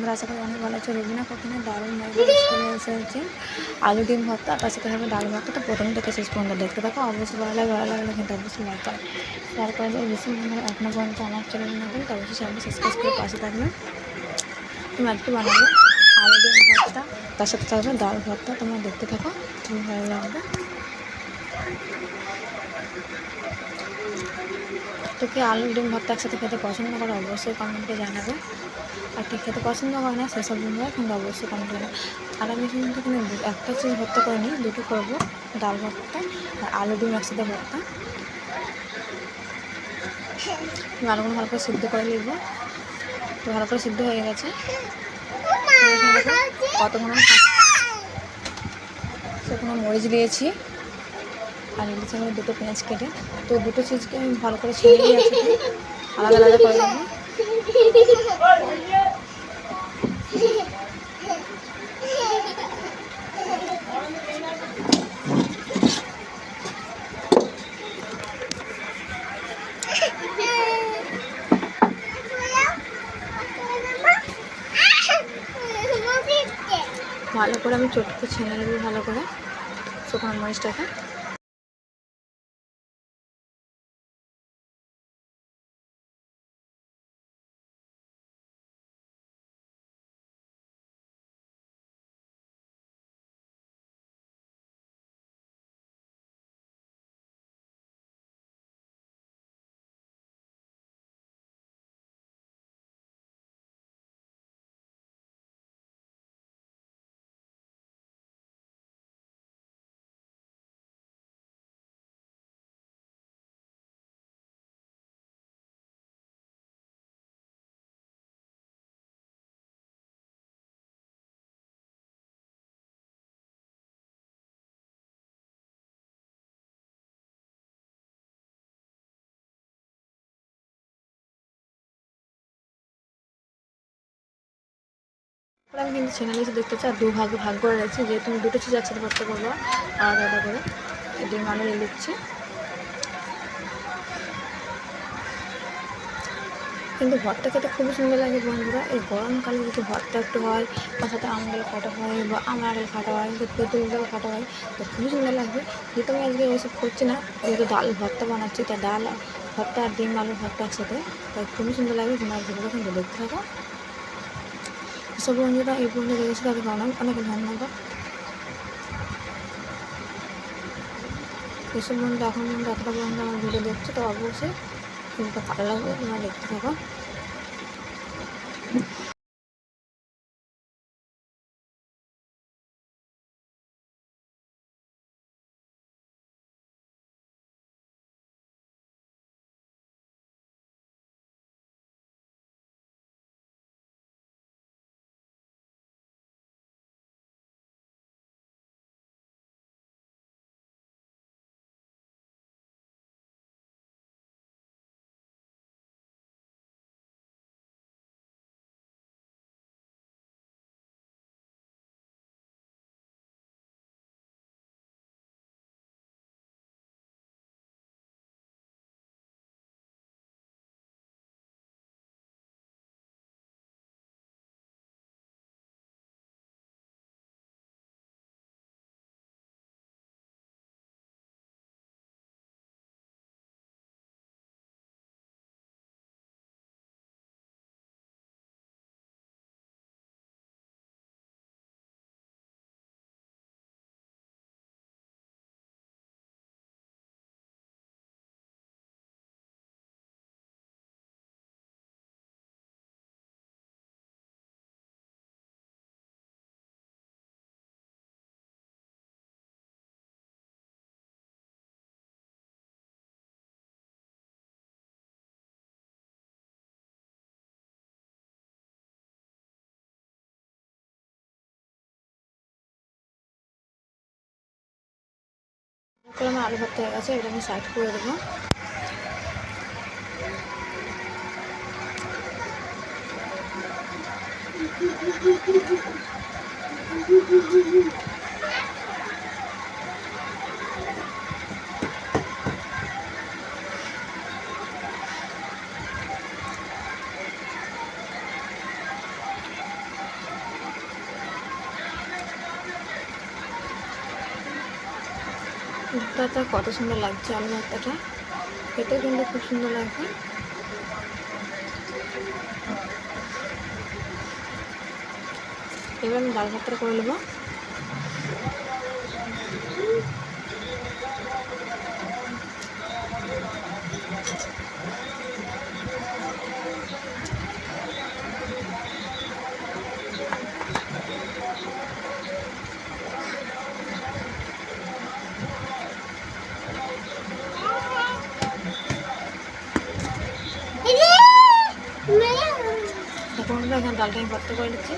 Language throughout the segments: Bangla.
তোমরা আশা করি অনেক ভালো আছো। রবিনা কখনো দারুণ মজা স্কুলে এসেছি। আলু ডিম ভর্তা, তার সাথে হবে ডাল ভর্তা। তো প্রথম থেকে শেষ পর্যন্ত দেখতে থাকো। অবশ্যই ভালো লাগলে কিন্তু অবশ্যই লাইক করো, শেয়ার করে দেয়। বেশি বন্ধুরা এখনো পর্যন্ত আমার চ্যানেল নতুন, তো অবশ্যই চ্যানেলটি সাবস্ক্রাইব করে পাশে থাকবে। তুমি আজকে বানাবো আলু ডিম ভর্তা, তার সাথে থাকবে ডাল ভর্তা। তোমরা দেখতে থাকো, খুবই ভালো লাগবে। তো কি আলু ডিম ভর্তা একসাথে খেতে পছন্দ করো অবশ্যই কমেন্টে জানাবে। আর কি খেতে পছন্দ করে না সেসব বন্ধুরা কিন্তু অবশ্যই কমেন্টে জানাবে। আর আমি কিন্তু এখানে একটা চিজ ভর্তা করে নিই, দুটো করবো, ডাল ভর্তা আর আলু ডিম একসাথে ভর্তা। আলুগুলো ভালো করে সিদ্ধ করে নিব। তো ভালো করে সিদ্ধ হয়ে গেছে। কতক্ষণ সেখানে মরিচ দিয়েছি আর ইলিশ আমি দুটো পেঁয়াজ কেটে, তো দুটো চিজকে আমি ভালো করে ছেড়ে দিয়ে একসাথে আলাদা আলাদা করে দেবো। ভালো করে আমি ছোট্ট ছেনে নেব ভালো করে শুকনো মরিচটাকে। আমি কিন্তু ছেনে নিয়েছি দেখতে চাই, দু ভাগ ভাগ করে রেখেছি, যেহেতু আমি দুটো চিজ একসাথে ভর্তা করবো আলাদা আলাদা করে। ডিম আলু দিচ্ছি। কিন্তু ভর্তা খেতে খুবই সুন্দর লাগে বন্ধুরা। এই গরমকালে যদি ভর্তা একটু হয়, তার সাথে আমগুলো খাটা হয় বা আমগুলো খাটা হয়, তেঁতুলগুলো খাটা হয়, তো খুবই সুন্দর লাগবে। যেহেতু আমি আজকে ওইসব করছি না, যেহেতু ডাল ভর্তা বানাচ্ছি, তাই ডাল ভর্তা আর ডিম আলু ভর্তা একসাথে, তাই খুবই সুন্দর লাগবে। তোমরা ভিডিওটা কিন্তু দেখতে থাকো। সব বন্ধুরা এই পর্যন্ত দেখেছি, তাদেরকে অনেক অনেক ধন্যবাদ। এসব বন্ধু এখন পর্যন্ত এতটা পর্যন্ত আমার ভিডিও দেখছো, তো অবশ্যই ভিডিওটা ভালো লাগবে, তোমরা দেখতে থাকো। আমার আলু ভর্তা হয়ে গেছে, এটা আমি সাইড করে দেবো। ভর্তাটা কত সুন্দর লাগছে, আলু ভর্তাটা খেতেও কিন্তু খুব সুন্দর লাগবে। এবার আমি ডাল ভর্তাটা করে নেবো। এখন এখানে ডালটা আমি ভর্তা করে নিচ্ছি।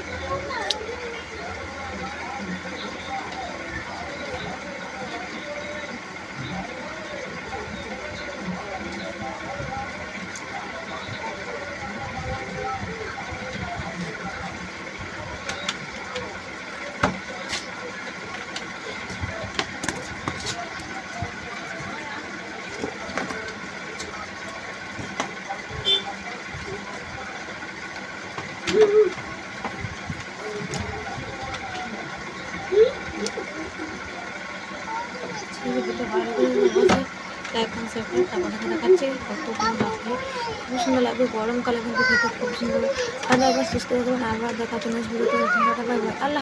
ভিডিওটা ভালো করে অবশ্যই লাইক এবং শেয়ার করে তারপর দেখাচ্ছি কতগুলো লাগবে, খুব সুন্দর লাগবে। গরমকালে কিন্তু খেতে খুব সুন্দর। আবার সুস্থ থাকবেন, আবার দেখা হচ্ছে নেক্সট ভিডিওতে। আল্লাহ।